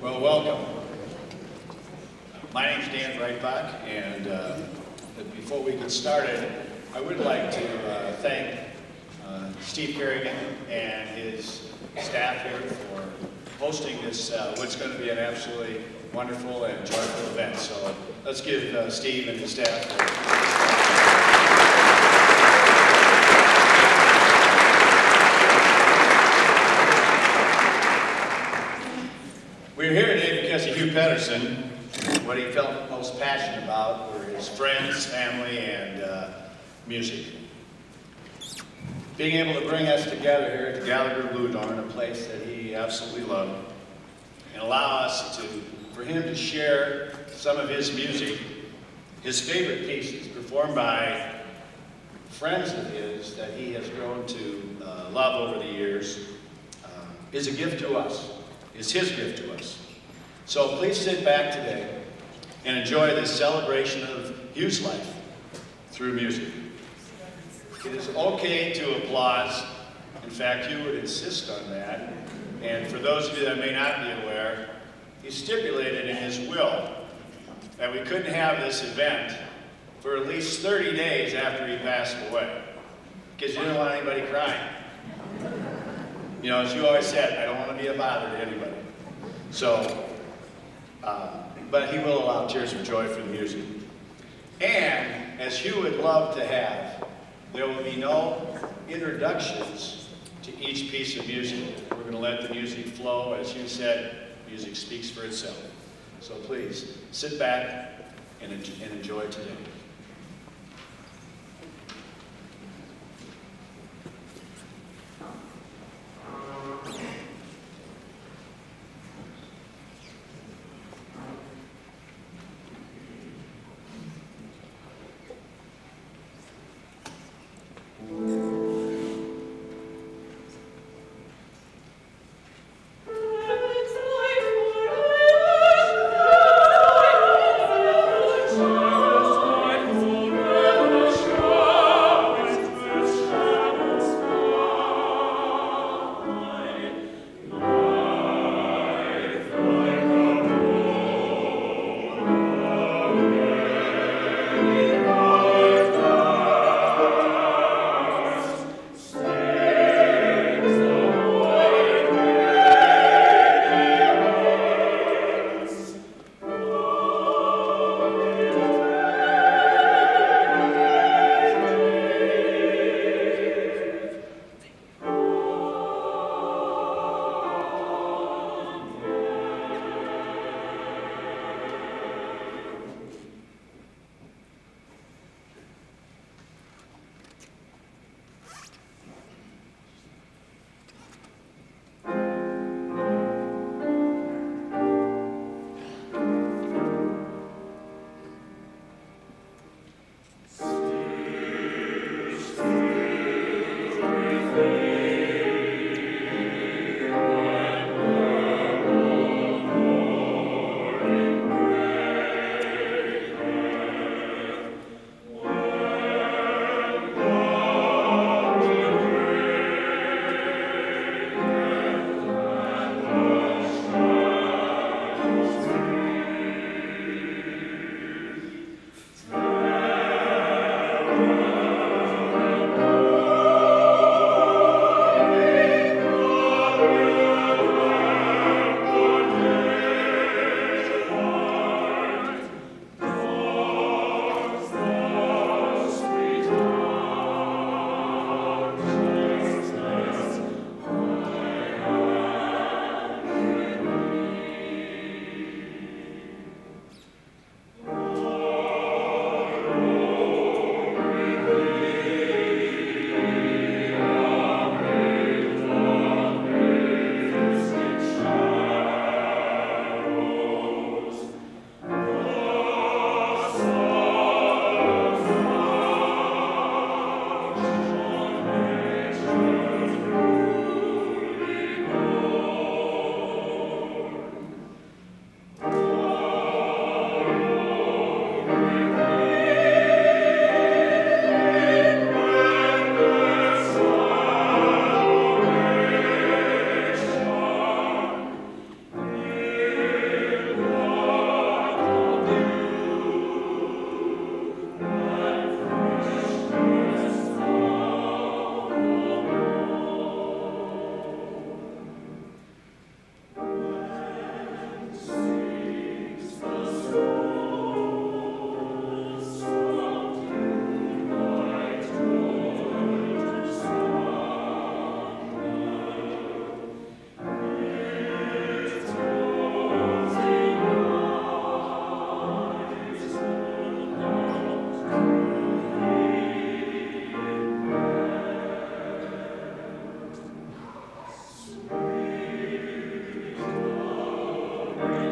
Well, welcome. My name's Dan Breitbach, and before we get started, I would like to thank Steve Kerrigan and his staff here for hosting this, what's going to be an absolutely wonderful and joyful event. So let's give Steve and his staff We're here today because of Hugh Pettersen. What he felt most passionate about were his friends, family, and music. Being able to bring us together here at the Gallagher Blue Dorn, a place that he absolutely loved, and allow us for him to share some of his music, his favorite pieces, performed by friends of his that he has grown to love over the years, is a gift to us. Is his gift to us. So please sit back today and enjoy this celebration of Hugh's life through music. It is okay to applaud. In fact, Hugh would insist on that. And for those of you that may not be aware, he stipulated in his will that we couldn't have this event for at least 30 days after he passed away, because you didn't want anybody crying. You know, as you always said, I don't want to be a bother to anybody. So, but he will allow tears of joy for the music. And, as Hugh would love to have, there will be no introductions to each piece of music. We're going to let the music flow. As Hugh said, music speaks for itself. So please, sit back and enjoy today. Lord.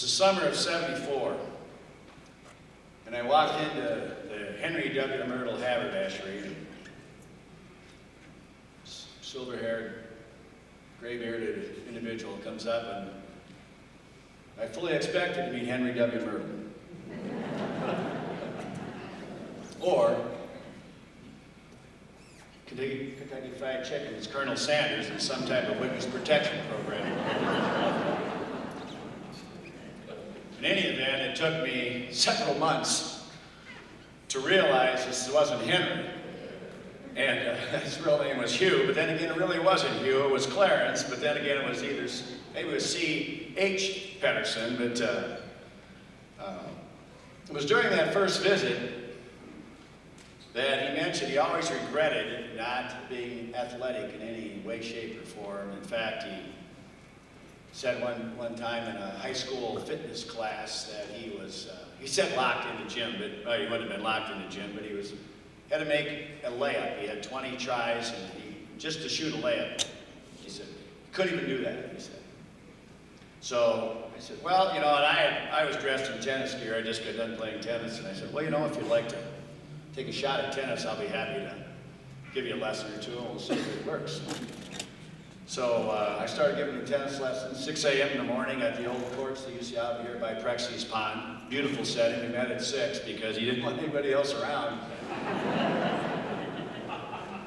was the summer of '74, and I walked into the Henry W. Myrtle haberdashery. Silver-haired, gray-bearded individual comes up, and I fully expected to meet Henry W. Myrtle. Or Kentucky Fried Chicken is Colonel Sanders in some type of witness protection program. In any event, it took me several months to realize this wasn't Henry. And his real name was Hugh, but then again, it really wasn't Hugh, it was Clarence, but then again, it was either, maybe it was C.H. Pettersen, but it was during that first visit that he mentioned he always regretted not being athletic in any way, shape, or form. In fact, he said one time in a high school fitness class that he said locked in the gym, but well, he wouldn't have been locked in the gym, but he had to make a layup. He had 20 tries, and just to shoot a layup, he said, he couldn't even do that, he said. So I said, well, you know, and I was dressed in tennis gear. I just got done playing tennis, and I said, well, you know, if you'd like to take a shot at tennis, I'll be happy to give you a lesson or two, and we'll see if it works. So I started giving him tennis lessons, 6 a.m. in the morning at the old courts they used to have here by Prexy's Pond. Beautiful setting. We met at 6 because he didn't want anybody else around,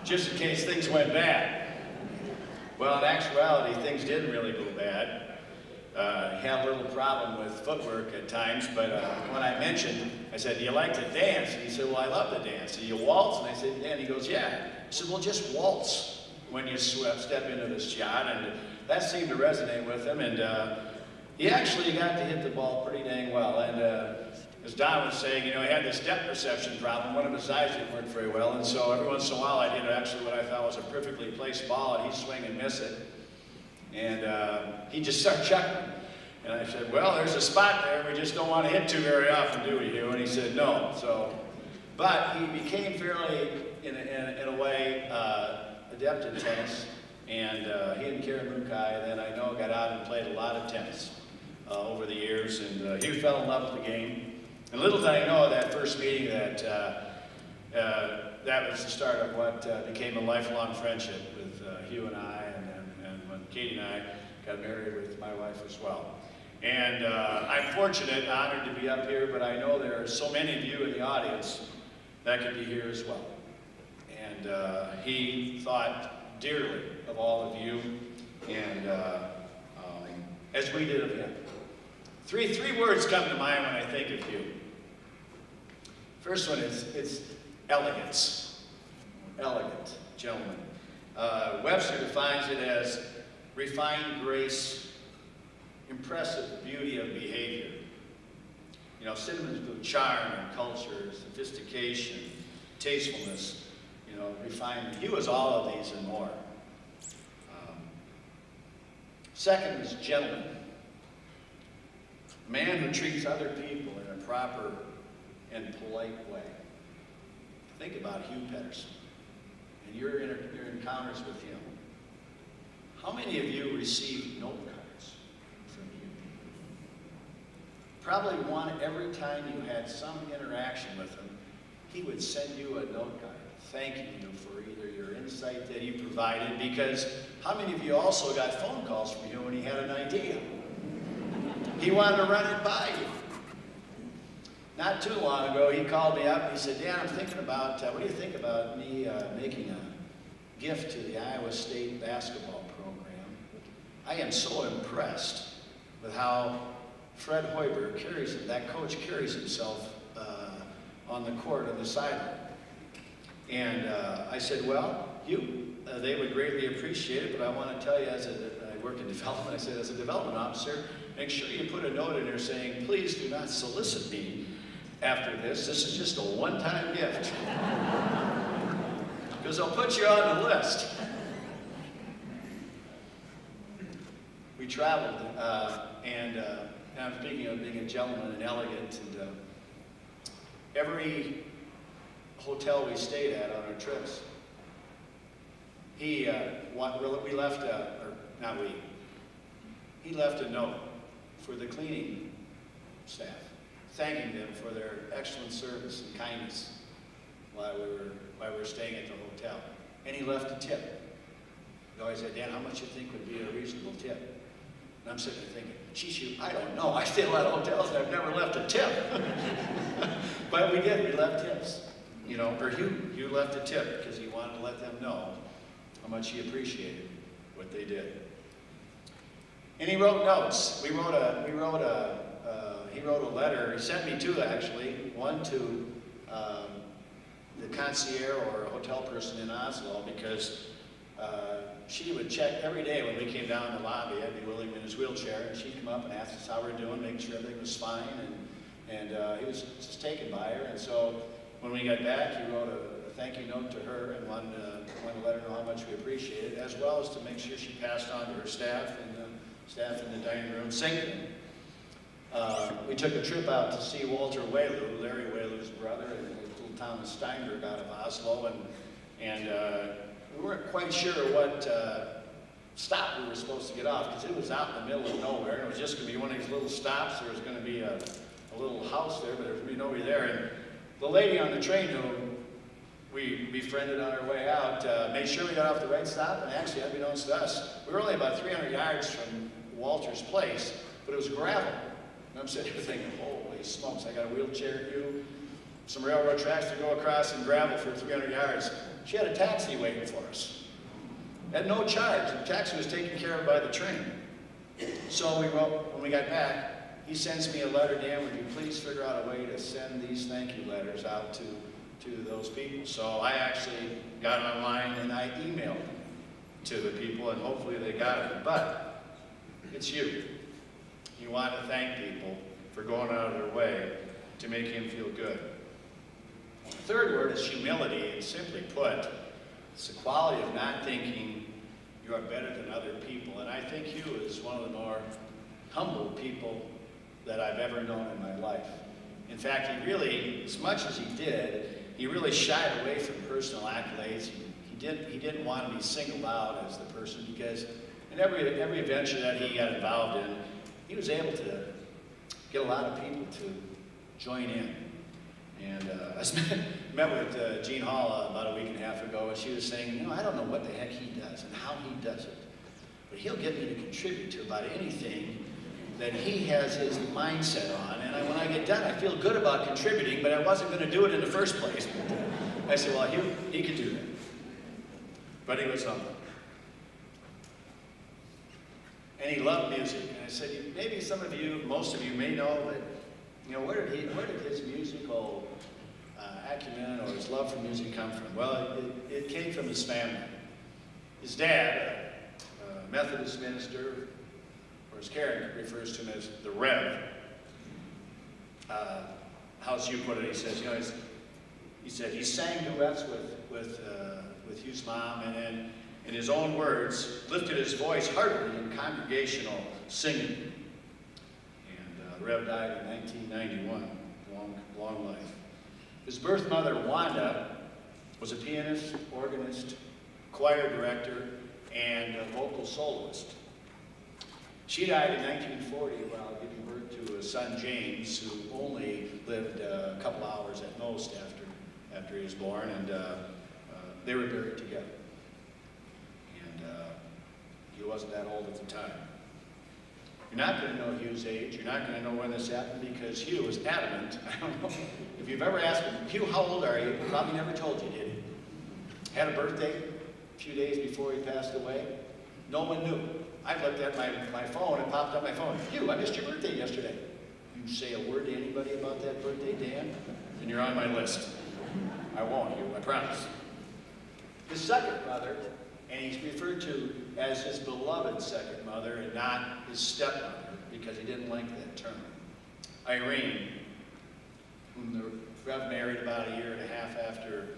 just in case things went bad. Well, in actuality, things didn't really go bad. He had a little problem with footwork at times, but when I mentioned, I said, do you like to dance? And he said, well, I love to dance. Do you waltz? And I said, yeah. And he goes, yeah. I said, well, just waltz when you step into this shot. And that seemed to resonate with him, and he actually got to hit the ball pretty dang well. And as Don was saying, you know, he had this depth perception problem. One of his eyes didn't work very well, and so every once in a while I'd hit actually what I thought was a perfectly placed ball, and he'd swing and miss it. And he'd just start chuckling. And I said, well, there's a spot there we just don't want to hit to very often, do we, Hugh? And he said, no. So, but he became fairly, in a way, adept in tennis. And he and Karen Mukai, then I know, got out and played a lot of tennis over the years. And Hugh fell in love with the game. And little did I know that first meeting that that was the start of what became a lifelong friendship with Hugh and I, and when Katie and I got married with my wife as well. And I'm fortunate, honored to be up here, but I know there are so many of you in the audience that could be here as well. And he thought dearly of all of you, and as we did of him. Three words come to mind when I think of Hugh. First one is, it's elegance. Elegant gentleman. Webster defines it as refined grace, impressive beauty of behavior. You know, synonyms of charm and culture, sophistication, tastefulness, you know, refinement. He was all of these and more. Second is gentleman. A man who treats other people in a proper and polite way. Think about Hugh Pettersen and your encounters with him. How many of you received note cards from Hugh? Probably one every time you had some interaction with him, he would send you a note card thanking you for either your insight that you provided, because how many of you also got phone calls from Hugh when he had an idea? He wanted to run it by you. Not too long ago, he called me up and he said, Dan, I'm thinking about, what do you think about me making a gift to the Iowa State basketball program? I am so impressed with how Fred Hoiberg that coach carries himself on the court, on the sideline. And I said, well, Hugh, they would greatly appreciate it, but I want to tell you, I work in development, I said, as a development officer, make sure you put a note in there saying, please do not solicit me after this. This is just a one-time gift. Because I'll put you on the list. We traveled, and I'm speaking of being a gentleman and elegant, and every hotel we stayed at on our trips, he left a note for the cleaning staff, thanking them for their excellent service and kindness while we were staying at the hotel. And he left a tip. He always said, Dan, how much you think would be a reasonable tip? And I'm sitting there thinking, geez, Hugh, I don't know. I stay at a lot of hotels and I've never left a tip. But we did, we left tips. You know, or Hugh left a tip because he wanted to let them know how much he appreciated what they did. And he wrote notes. He wrote a letter. He sent me two, actually. One to the concierge or a hotel person in Oslo, because she would check every day when we came down in the lobby. I'd be William in his wheelchair, and she'd come up and ask us how we're doing, make sure everything was fine, and he was just taken by her. And so when we got back, he wrote a thank you note to her and wanted to let her know how much we appreciated it, as well as to make sure she passed on to her staff and the staff in the dining room singing. We took a trip out to see Walter Whaley, Larry Whaley's brother, in the little town of Steinberg out of Oslo, and we weren't quite sure what stop we were supposed to get off, because it was out in the middle of nowhere, and it was just going to be one of these little stops. There was going to be a little house there, but there was going to be nobody there. And the lady on the train who we befriended on our way out made sure we got off the right stop, and actually, unbeknownst to us, we were only about 300 yards from Walter's place, but it was gravel. And I'm sitting here thinking, holy smokes, I got a wheelchair queue, some railroad tracks to go across, and gravel for 300 yards. She had a taxi waiting for us at no charge. The taxi was taken care of by the train. So we wrote, when we got back, he sends me a letter, Dan, would you please figure out a way to send these thank you letters out to those people? So I actually got online and I emailed them to the people, and hopefully they got it. But it's you. You want to thank people for going out of their way to make him feel good. The third word is humility, and simply put, it's the quality of not thinking you are better than other people. And I think Hugh is one of the more humble people that I've ever known in my life. In fact, he really, as much as he did, he really shied away from personal accolades. He didn't want to be singled out as the person, because in every adventure that he got involved in, he was able to get a lot of people to join in. And I met with Jean Hall about a week and a half ago, and she was saying, you know, I don't know what the heck he does and how he does it, but he'll get me to contribute to about anything that he has his mindset on. And when I get done, I feel good about contributing, but I wasn't going to do it in the first place. I said, well, he could do that. But he was humble. And he loved music. And I said, maybe some of you, most of you may know that, you know, where did his musical acumen or his love for music come from? Well, it came from his family. His dad, a Methodist minister, or as Karen refers to him as the Rev. How's Hugh put it? He says, you know, he said he sang duets with Hugh's mom, and then, in his own words, lifted his voice heartily in congregational singing. And the Rev died in 1991, long life. His birth mother, Wanda, was a pianist, organist, choir director, and a vocal soloist. She died in 1940 while giving birth to a son, James, who only lived a couple hours at most after he was born, and they were buried together. And he wasn't that old at the time. You're not going to know Hugh's age. You're not going to know when this happened, because Hugh was adamant. I don't know if you've ever asked him, Hugh, how old are you? He probably never told you, did he? Had a birthday a few days before he passed away. No one knew. I looked at my phone, it popped on my phone. Hugh, I missed your birthday yesterday. You say a word to anybody about that birthday, Dan, and you're on my list. I won't, Hugh, I promise. His second mother, and he's referred to as his beloved second mother and not his stepmother, because he didn't like that term. Irene, whom the Rev married about a year and a half after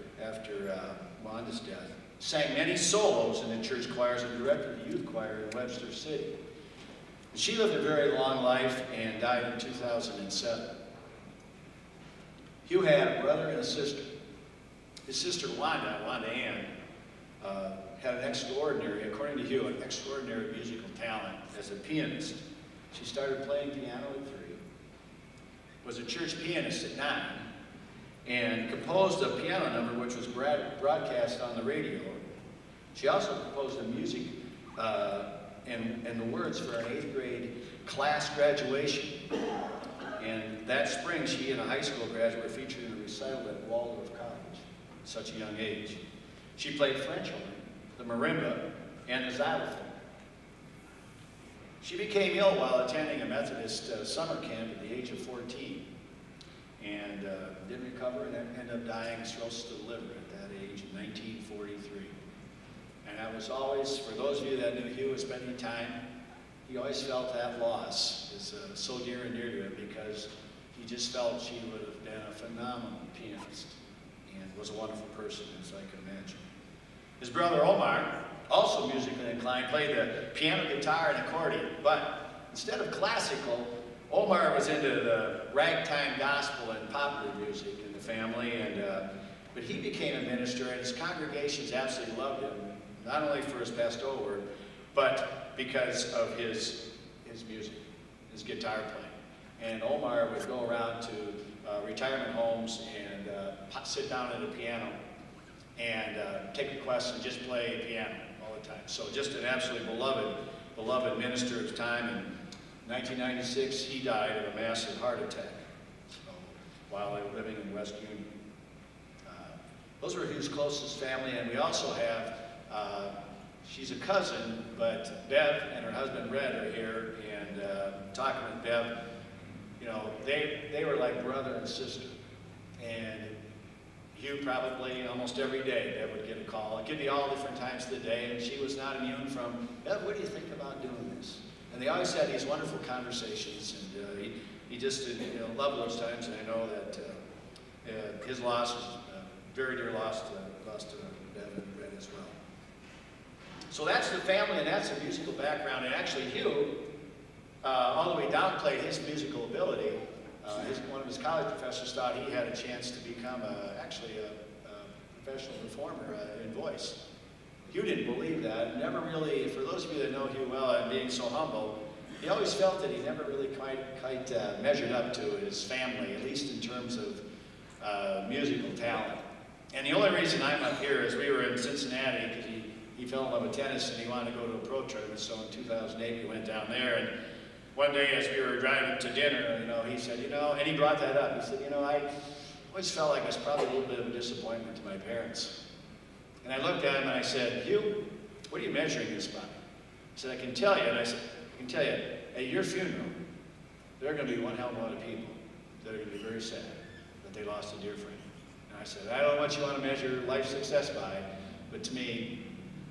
Wanda's death, sang many solos in the church choirs and directed the youth choir in Webster City. And she lived a very long life and died in 2007. Hugh had a brother and a sister. His sister Wanda Ann, had an extraordinary, according to Hugh, an extraordinary musical talent as a pianist. She started playing piano at 3, was a church pianist at 9 and composed a piano number which was broadcast on the radio. She also composed the music and the words for an 8th grade class graduation. And that spring, she and a high school graduate were featured in a recital at Waldorf College at such a young age. She played French horn, the marimba, and the xylophone. She became ill while attending a Methodist summer camp at the age of 14 and didn't recover and ended up dying of cirrhosis of the liver at that age in 1943. And that was always, for those of you that knew Hugh was spending time, he always felt that loss is so dear and dear to him because he just felt she would have been a phenomenal pianist and was a wonderful person, as I can imagine. His brother Omar, also musically inclined, played the piano, guitar, and accordion, but instead of classical, Omar was into the ragtime gospel and popular music in the family, but he became a minister, and his congregations absolutely loved him, not only for his pastoral work, but because of his music, his guitar playing. And Omar would go around to retirement homes and sit down at a piano and take requests and just play piano all the time. So just an absolutely beloved minister of his time. In 1996, he died of a massive heart attack while living in West Union. Those were his closest family, and we also have, she's a cousin, but Bev and her husband Red are here, and talking with Bev, you know, they were like brother and sister. And Hugh probably almost every day, Bev would get a call. It could be all different times of the day, and she was not immune from, Bev, what do you think about doing this? And they always had these wonderful conversations, and he just loved those times, and I know that his loss was a very dear loss to Bev and Red as well. So that's the family, and that's the musical background. And actually, Hugh, although he downplayed his musical ability, one of his college professors thought he had a chance to become actually a professional performer in voice. Hugh didn't believe that. Never really, for those of you that know Hugh well and being so humble, he always felt that he never really quite measured up to his family, at least in terms of musical talent. And the only reason I'm up here is we were in Cincinnati because he fell in love with tennis and he wanted to go to a pro tournament. So in 2008 we went down there, and one day as we were driving to dinner, he said, and he brought that up. He said, I always felt like it was probably a little bit of a disappointment to my parents. And I looked at him and I said, Hugh, what are you measuring this by? He said, I can tell you. And I said, I can tell you, at your funeral, there are going to be one hell of a lot of people that are going to be very sad that they lost a dear friend. And I said, I don't know what you want to measure life success by, but to me,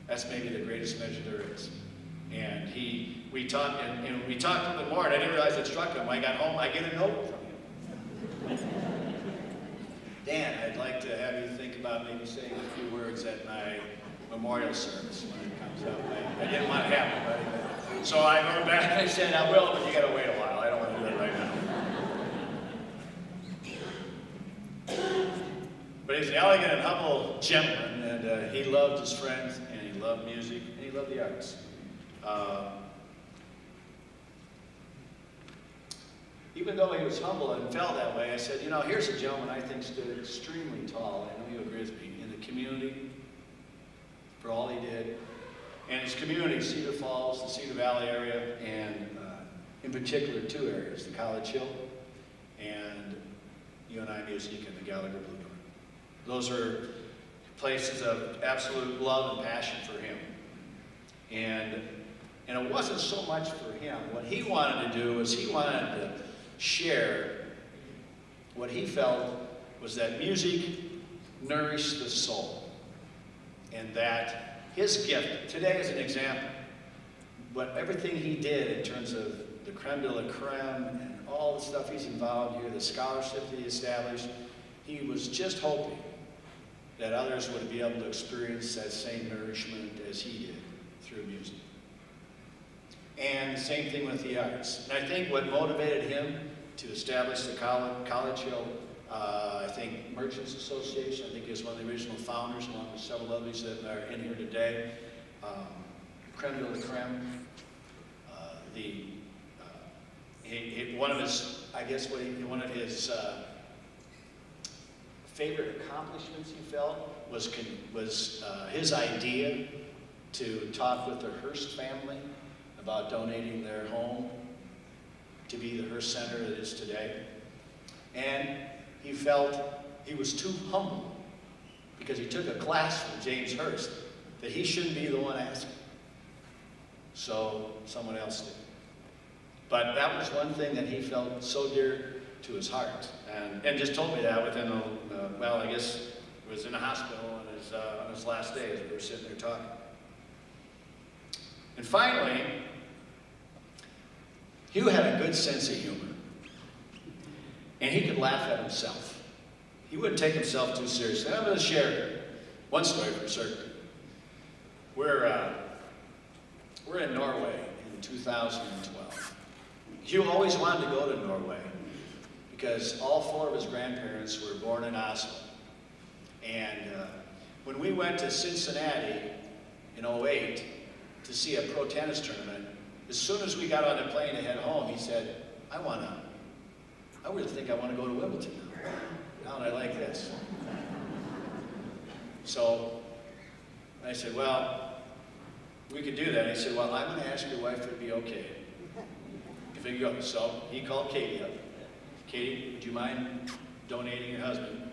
that's maybe the greatest measure there is. And we talked a little bit more, and I didn't realize it struck him. When I got home, I get a note from him. Dan, I'd like to have you think about maybe saying a few words at my memorial service when it comes up. I didn't want it to happen, right? So I wrote back and I said, I will, but you got to wait a while. I don't want to do it right now. But he's an elegant and humble gentleman, and he loved his friends, and he loved music, and he loved the arts. Even though he was humble and felt that way, I said, here's a gentleman I think stood extremely tall, I know you agree with me, in the community for all he did. And his community, Cedar Falls, the Cedar Valley area, and in particular 2 areas, the College Hill and UNI Music and the Gallagher Blue Door. Those are places of absolute love and passion for him. And it wasn't so much for him. What he wanted to do was he wanted to share what he felt was that music nourished the soul. And that his gift, today as an example, but everything he did in terms of the creme de la creme and all the stuff he's involved here, the scholarship that he established, he was just hoping that others would be able to experience that same nourishment as he did through music. And the same thing with the arts. And I think what motivated him to establish the College Hill, I think Merchants Association, I think he was one of the original founders, along with several others that are in here today. Creme de la creme, the one of his, I guess, one of his favorite accomplishments he felt was his idea to talk with the Hearst family about donating their home to be the Hearst Center that it is today. And he felt he was too humble because he took a class from James Hearst that he shouldn't be the one asking. So someone else did. But that was one thing that he felt so dear to his heart. And just told me that within, well, I guess it was in the hospital on his last day as we were sitting there talking. And finally, Hugh had a good sense of humor. And he could laugh at himself. He wouldn't take himself too seriously. I'm going to share one story for certain. We're in Norway in 2012. Hugh always wanted to go to Norway because all 4 of his grandparents were born in Oslo. And when we went to Cincinnati in '08 to see a pro tennis tournament, as soon as we got on the plane to head home, he said, I really think I want to go to Wimbledon now that I like this. So I said, well, we could do that. He said, well, I'm going to ask your wife if it'd be okay if we go. So he called Katie up. Katie, would you mind donating your husband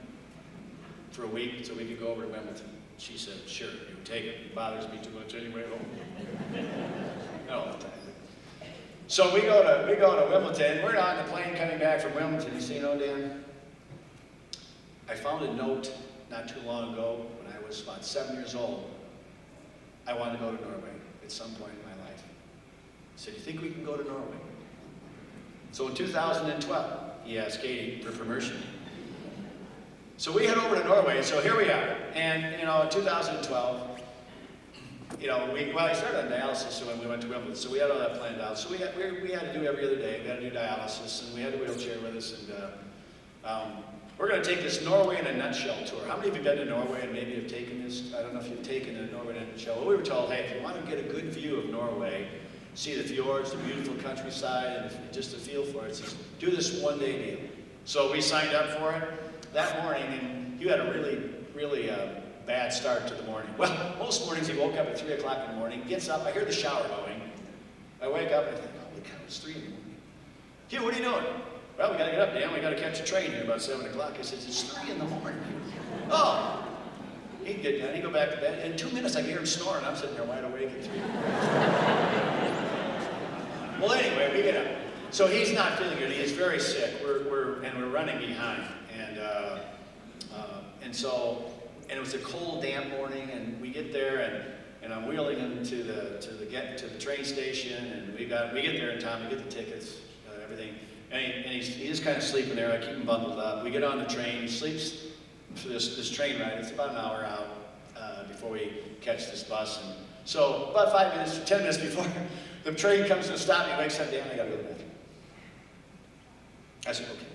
for a week so we could go over to Wimbledon? She said, sure, you take it. It bothers me too much anyway. Not all the time. So we go to Wimbledon. We're on the plane coming back from Wimbledon. You say, you know, Dan, I found a note not too long ago when I was about 7 years old. I wanted to go to Norway at some point in my life. I said, you think we can go to Norway? So in 2012, he asked Katie for permission. So we head over to Norway, so here we are. And, you know, in 2012, you know, I started on dialysis when we went to Wimbledon, so we had all that planned out. So we had to do every other day, we had to do dialysis, and we had a wheelchair with us, and we're going to take this Norway in a nutshell tour. How many of you have been to Norway and maybe have taken this? I don't know if you've taken a Norway in a nutshell. Well, we were told, hey, if you want to get a good view of Norway, see the fjords, the beautiful countryside, and just a feel for it, says, do this one-day deal. So we signed up for it that morning, and you had a really bad start to the morning. Well, most mornings he woke up at 3 o'clock in the morning, gets up, I hear the shower going. I wake up and I think, holy cow, it's 3 in the morning. Hugh, what are you doing? Well, we got to get up, Dan. We got to catch a train here about 7 o'clock. I said, it's 3 in the morning. Oh. He'd get down, he'd go back to bed. In 2 minutes, I could hear him snoring. I'm sitting there wide awake at 3. Well, anyway, we get up. So he's not feeling good. He is very sick. We're running behind. And it was a cold, damp morning, and we get there, and I'm wheeling him to the train station, and we get there in time to get the tickets, everything. And he's just kind of sleeping there. I keep him bundled up. We get on the train. He sleeps for this train ride. It's about an hour out before we catch this bus. And so about 5 minutes, 10 minutes before the train comes to a stop, he wakes up, Dan, I got to go to the bathroom. I said, okay.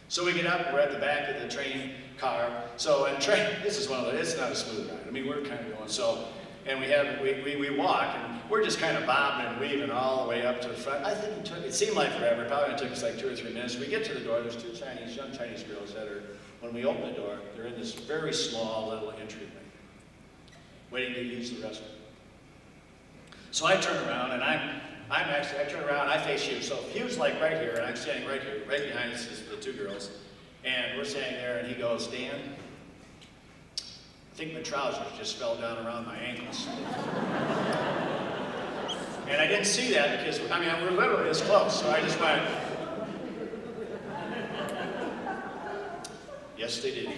So we get up, we're at the back of the train car. So, and train, this is one of the, it's not a smooth ride. I mean, we're kind of going, so, and we walk, and we're just kind of bobbing and weaving all the way up to the front. I think it seemed like forever. It probably took us like 2 or 3 minutes. We get to the door, there's 2 young Chinese girls that are, when we open the door, they're in this very small little entryway, waiting to use the restroom. So I turn around, and I turn around, I face Hugh. So Hugh's like right here, and I'm standing right here, right behind us is the 2 girls. And we're standing there, and he goes, Dan, I think my trousers just fell down around my ankles. And I didn't see that because, I mean, we're literally this close, so I just went, yes, they did.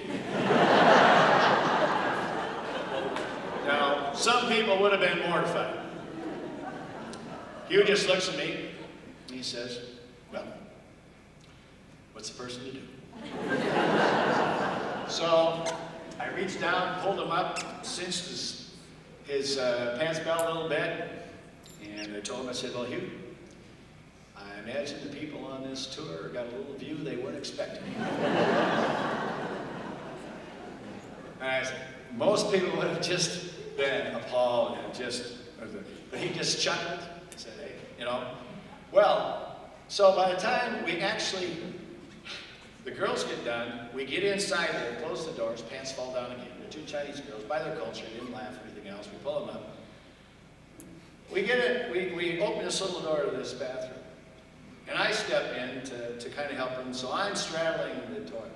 Now, some people would have been mortified. Hugh just looks at me, and he says, well, what's the person to do? So I reached down, pulled him up, cinched his pants belt a little bit, and I told him, I said, well, Hugh, I imagine the people on this tour got a little view they weren't expecting. And I said, most people would have just been appalled and just, but he just chuckled and said, hey, you know, well, So by the time the girls get done, we get inside there, close the doors, pants fall down again. The two Chinese girls, by their culture, didn't laugh or anything else. We pull them up. We get it, we open this little door to this bathroom. And I step in to kind of help them, so I'm straddling the toilet.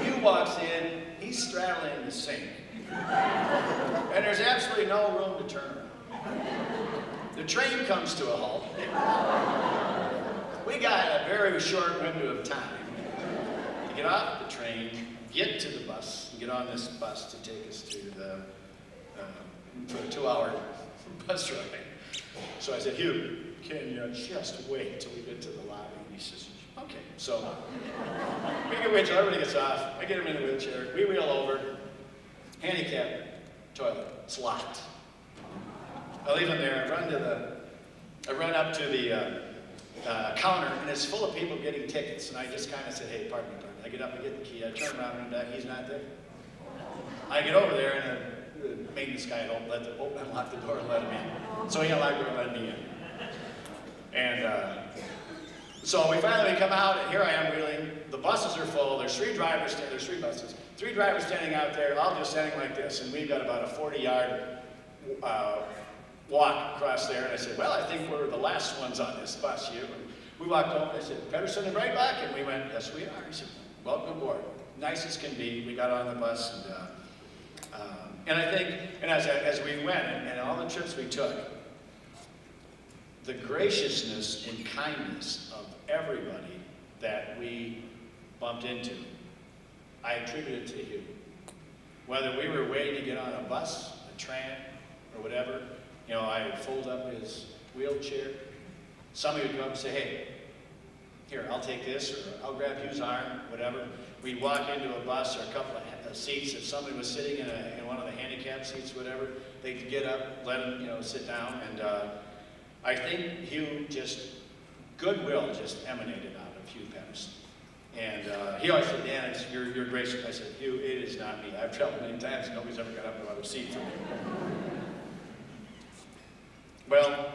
Hugh walks in, he's straddling the sink. And there's absolutely no room to turn around. The train comes to a halt. We got a very short window of time to get off the train, get to the bus, and get on this bus to take us to for a 2-hour bus ride. So I said, Hugh, can you just wait till we get to the lobby? And he says, okay. So we can wait till everybody gets off. I get him in the wheelchair. We wheel over. Handicap toilet. It's locked. I leave him there. I run up to the counter, and it's full of people getting tickets. And I just kind of said, hey, pardon me. I get up and get the key. I turn around and back. He's not there. I get over there, and the maintenance guy don't unlock the door and let him in. So he unlocked the door and let me in. And so we finally come out, and here I am wheeling. The buses are full. There's three buses. 3 drivers standing out there, all just standing like this. And we've got about a 40-yard walk across there. And I said, well, I think we're the last ones on this bus, Hugh. And we walked over, and I said, Pettersen and Breitbach? And we went, yes, we are. He said, welcome aboard. Nice as can be. We got on the bus, and I think, and as we went, and all the trips we took, the graciousness and kindness of everybody that we bumped into, I attribute it to Hugh. Whether we were waiting to get on a bus, a tram, or whatever, you know, I'd fold up his wheelchair. Somebody would come up and say, hey, here, I'll take this, or I'll grab Hugh's arm, whatever. We'd walk into a bus or a couple of seats. If somebody was sitting in one of the handicap seats, whatever, they'd get up, let him, you know, sit down. And I think Hugh goodwill just emanated out of Hugh Pettersen. And he always said, Dan, you're gracious. I said, Hugh, it is not me. I've traveled many times, and nobody's ever got up to another seat for me. Well,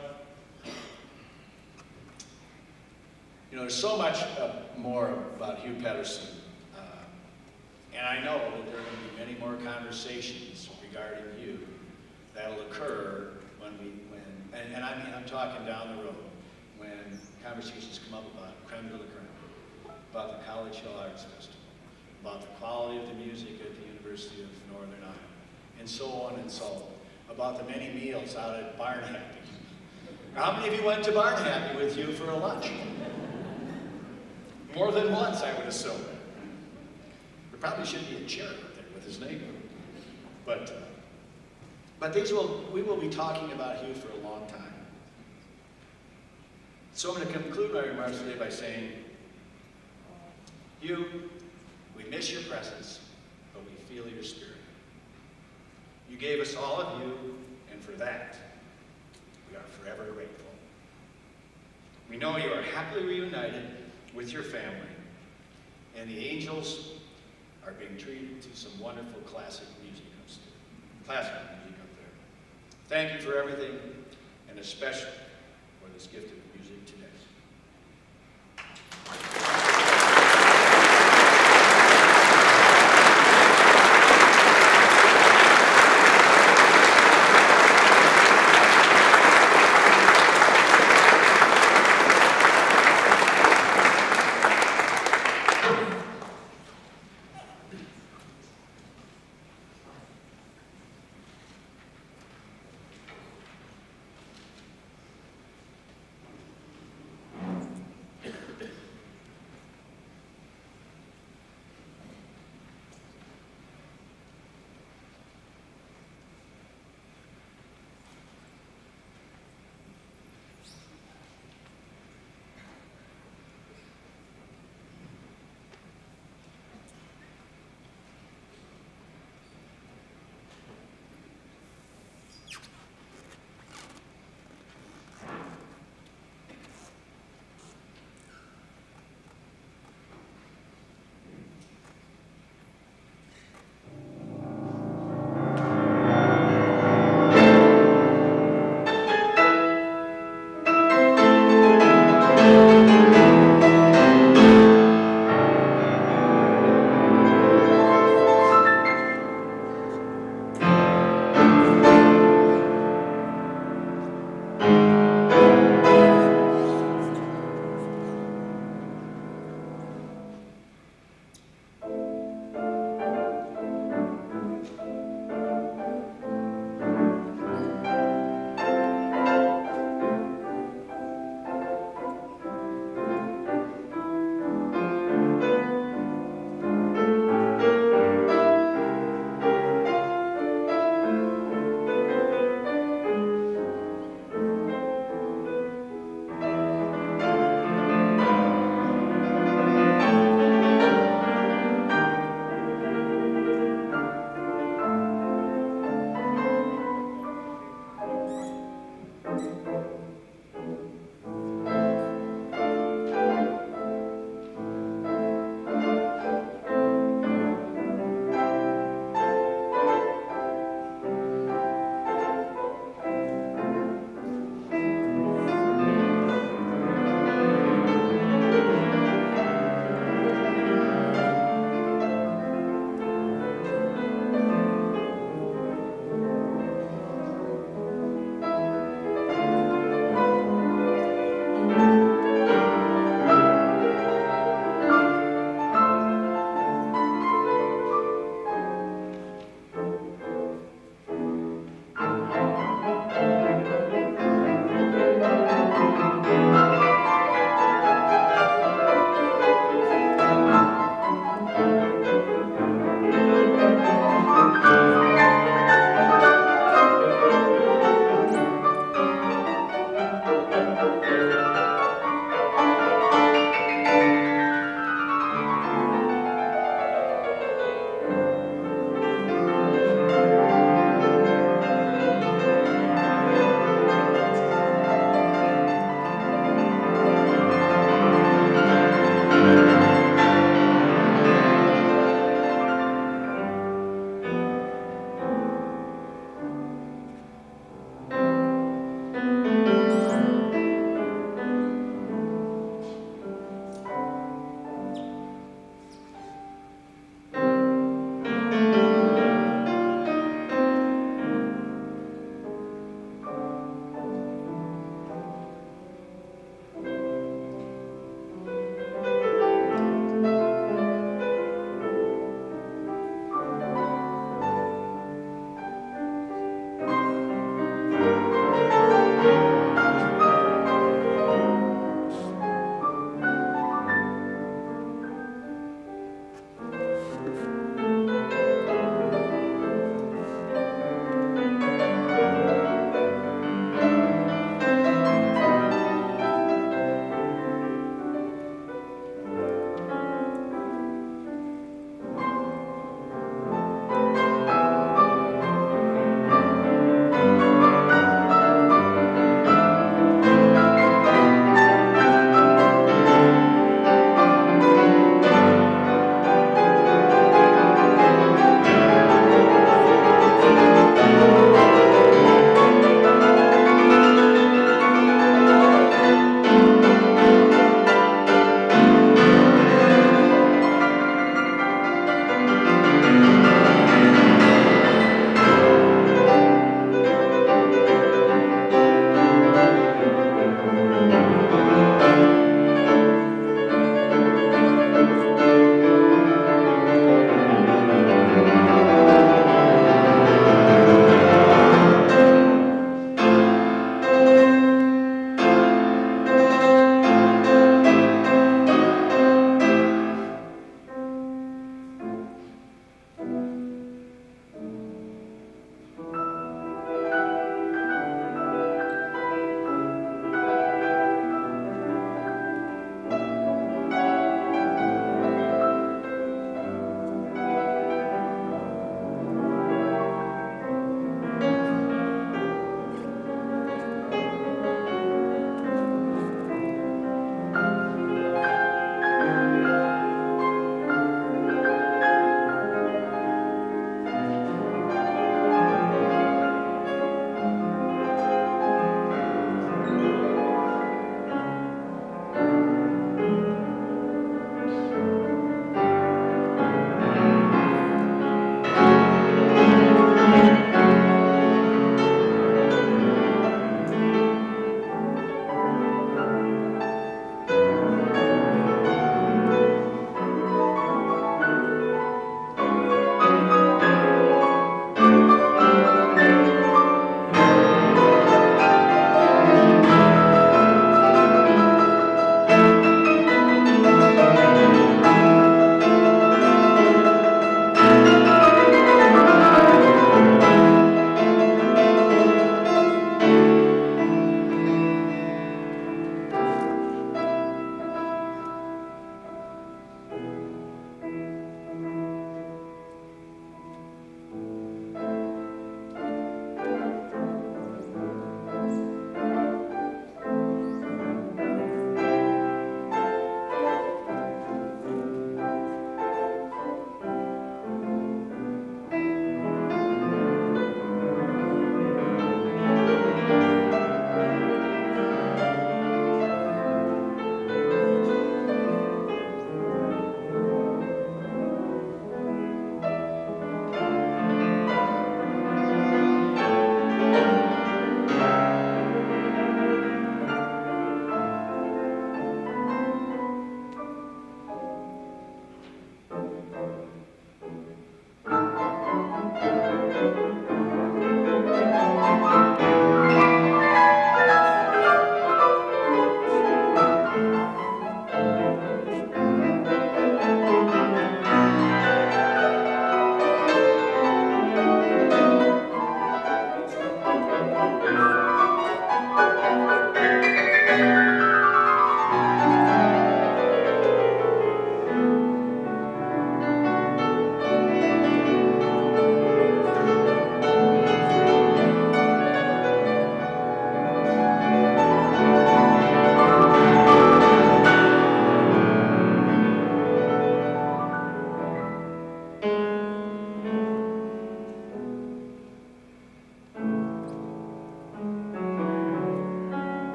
you know, there's so much more about Hugh Pettersen. And I know that there are going to be many more conversations regarding Hugh that'll occur and I mean, I'm talking down the road, when conversations come up about creme de la creme, about the College Hill Arts Festival, about the quality of the music at the University of Northern Iowa, and so on and so on, about the many meals out at Barn Happy. How many of you went to Barn Happy with Hugh for a lunch? More than once, I would assume. There probably should be a chair out there with his name. But we will be talking about Hugh for a long time. So I'm going to conclude my remarks today by saying, Hugh, we miss your presence, but we feel your spirit. You gave us all of you, and for that, we are forever grateful. We know you are happily reunited with your family, and the angels are being treated to some wonderful classic music up there. Thank you for everything, and especially for this gift of music today.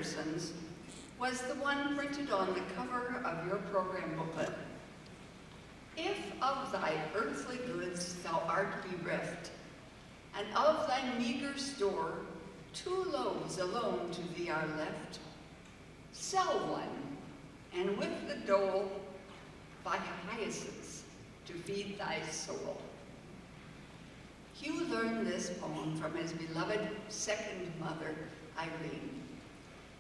Pettersens was the one printed on the cover of your program booklet. If of thy earthly goods thou art bereft, and of thy meager store 2 loaves alone to thee are left, sell one, and with the dole buy hyacinths to feed thy soul. Hugh learned this poem from his beloved second mother, Irene.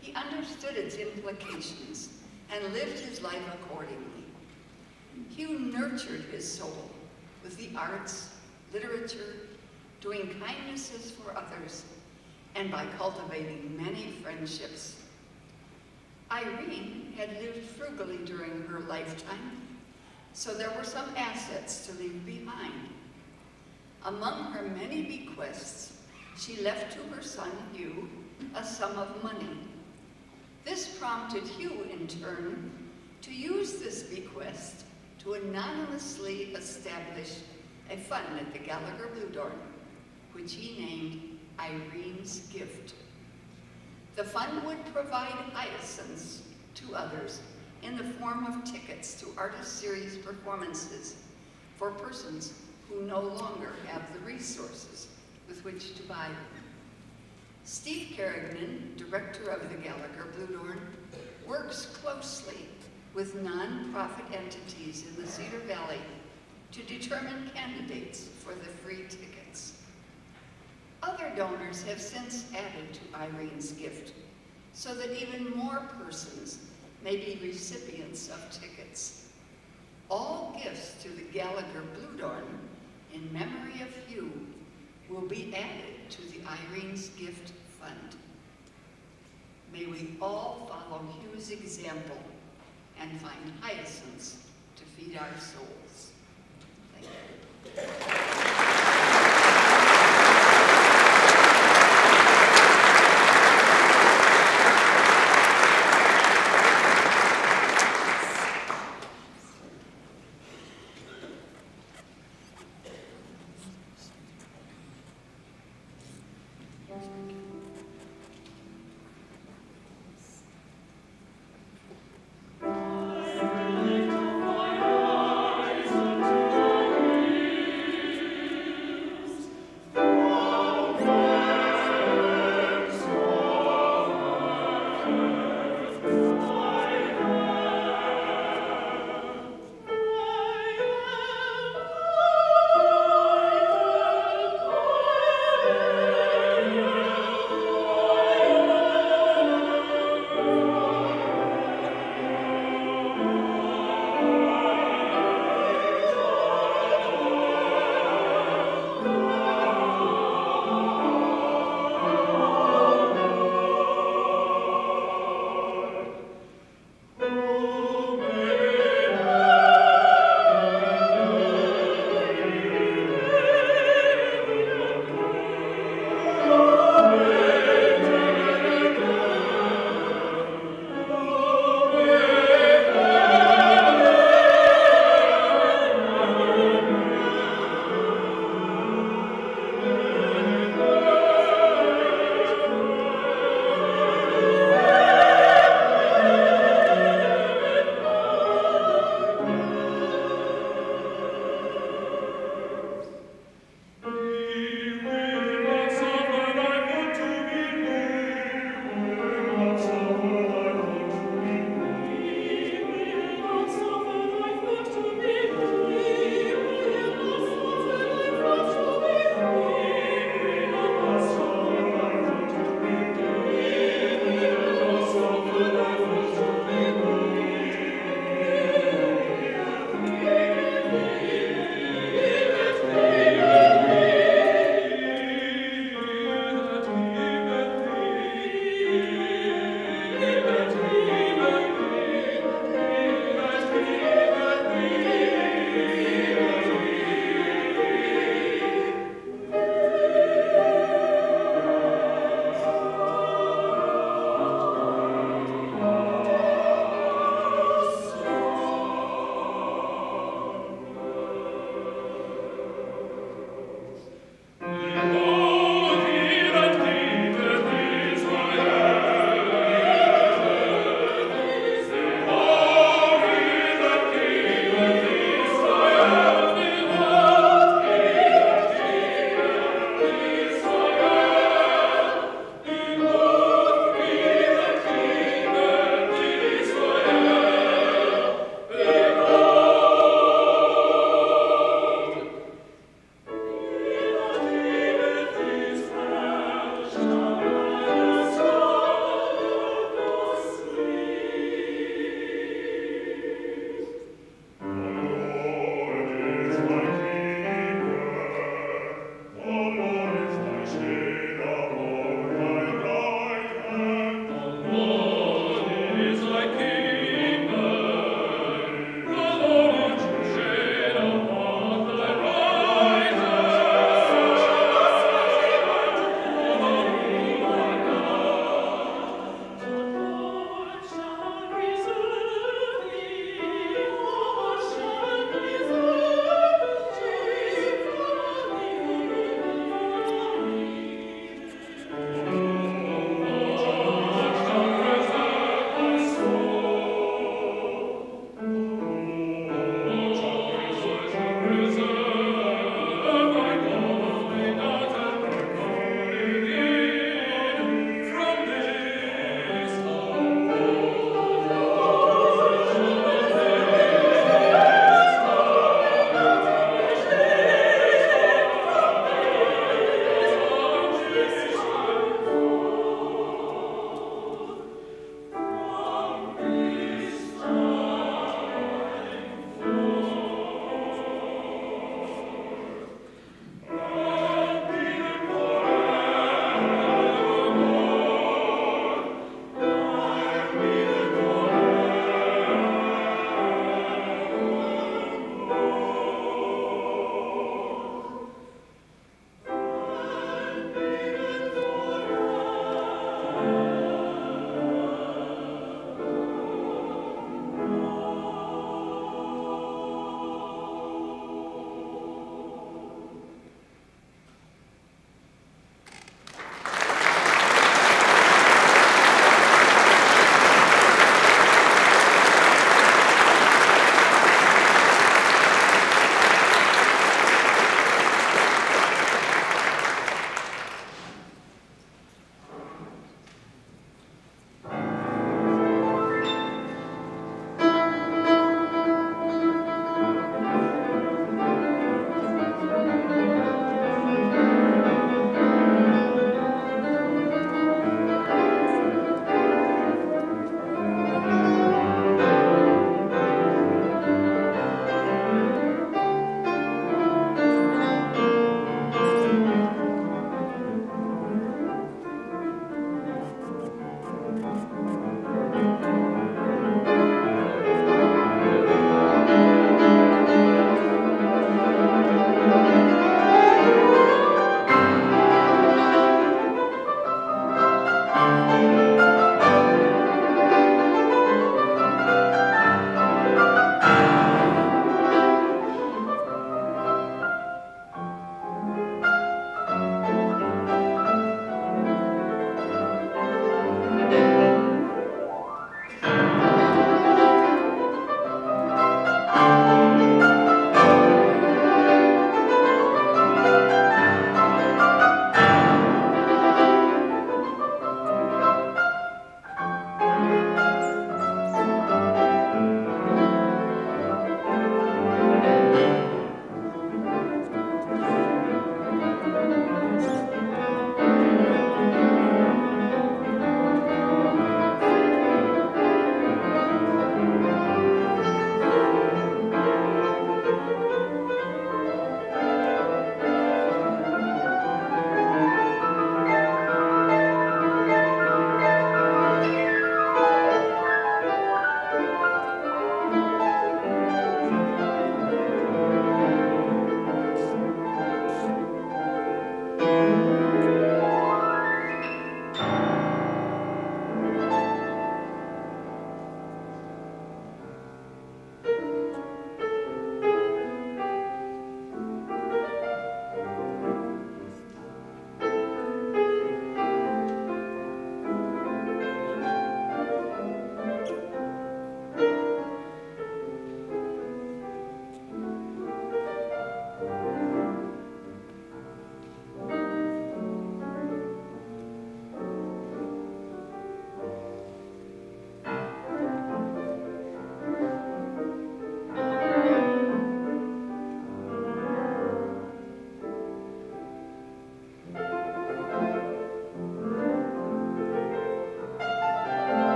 He understood its implications and lived his life accordingly. Hugh nurtured his soul with the arts, literature, doing kindnesses for others, and by cultivating many friendships. Irene had lived frugally during her lifetime, so there were some assets to leave behind. Among her many bequests, she left to her son Hugh a sum of money. This prompted Hugh, in turn, to use this bequest to anonymously establish a fund at the Gallagher Blue Dorn, which he named Irene's Gift. The fund would provide hyacinths to others in the form of tickets to artist series performances for persons who no longer have the resources with which to buy them. Steve Carrigan, director of the Gallagher Blue Dorn, works closely with non-profit entities in the Cedar Valley to determine candidates for the free tickets. Other donors have since added to Irene's Gift so that even more persons may be recipients of tickets. All gifts to the Gallagher Blue Dorn in memory of Hugh will be added to the Irene's Gift Fund. May we all follow Hugh's example and find hyacinths to feed our souls. Thank you.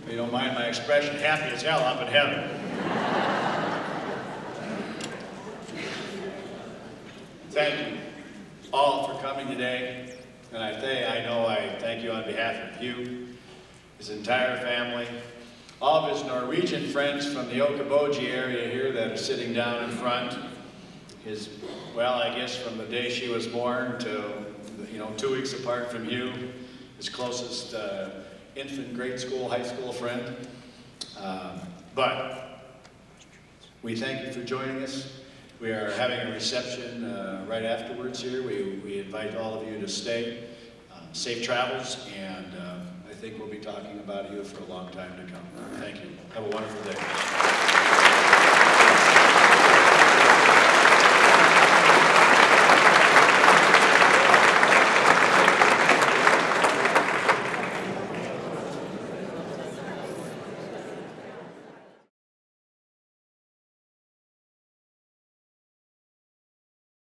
if you don't mind my expression, happy as hell up in heaven. Thank you all for coming today. And I thank you on behalf of Hugh, his entire family, all of his Norwegian friends from the Okoboji area here that are sitting down in front. I guess from the day she was born to, 2 weeks apart from Hugh, his closest infant grade school, high school friend. But we thank you for joining us. We are having a reception right afterwards here. We invite all of you to stay. Safe travels, and I think we'll be talking about you for a long time to come. Thank you. Have a wonderful day.